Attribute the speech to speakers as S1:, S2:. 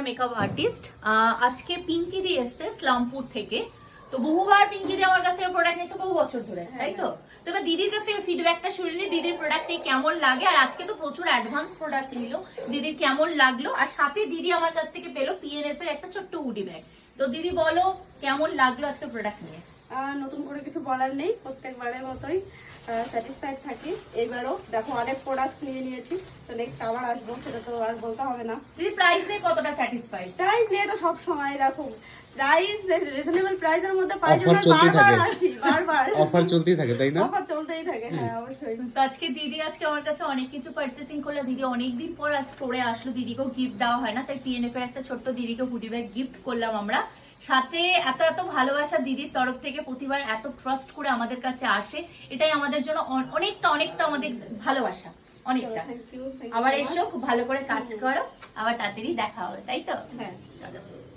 S1: Makeup artist. আজকে পিঙ্কি দি এসছে ইসলামপুর থেকে। তো বহুবার পিঙ্কি দি আমার কাছ থেকে প্রোডাক্ট নিয়েছে বহু বছর ধরে, তাই তো? তো এবার দিদির কাছ থেকে ফিডব্যাকটা শুনলি দিদির প্রোডাক্টে কেমন লাগে, আর আজকে তো প্রচুর অ্যাডভান্স প্রোডাক্ট নিল, দিদির কেমন লাগলো। আর সাথে দিদি আমার কাছ থেকে পেলো পিএনএফ এর একটা ছোট্ট উডি ব্যাগ। তো দিদি বলো কেমন লাগলো আজকে প্রোডাক্ট নিয়ে?
S2: নতুন করে কিছু বলার নেই, প্রত্যেকবারের মতোই স্যাটিসফাইড থাকি। এইবারও দেখো অনেক প্রোডাক্টস নিয়েছি, তো নেক্সট আবার আসবো, সেটা তো আর বলতে হবে না।
S1: দিদি প্রাইস নিয়ে কতটা স্যাটিসফাইড?
S2: প্রাইস নিয়ে তো সব সময় দেখো প্রাইস রিজনেবল প্রাইসের মধ্যে পাই
S3: অফার
S2: জন্য
S3: চলতেই
S2: বারবার
S3: থাকে।
S2: আসি, বারবার
S3: অফার চলতেই থাকে, তাই না?
S2: অফার চলতেই থাকে, হ্যাঁ অবশ্যই।
S1: তো আজকে দিদি আমার কাছে অনেক কিছু পারচেসিং করলো। দিদি অনেকদিন পর আজ স্টোরে আসলো, দিদিকেও গিফট দেওয়া হয় না, তাই পিএনএফ এর একটা ছোট্ট দিদিকে হুডি ব্যাগ গিফট করলাম আমরা। সাথে এত এত ভালোবাসা দিদির তরফ থেকে, প্রতিবার এত ট্রাস্ট করে আমাদের কাছে আসে, এটাই আমাদের জন্য অনেকটা আমাদের ভালোবাসা, অনেকটা।
S2: Thank you.
S1: আবার এসো, খুব ভালো করে কাজ করো, আবার তাড়াতাড়ি দেখা হবে, তাই তো?
S2: হ্যাঁ।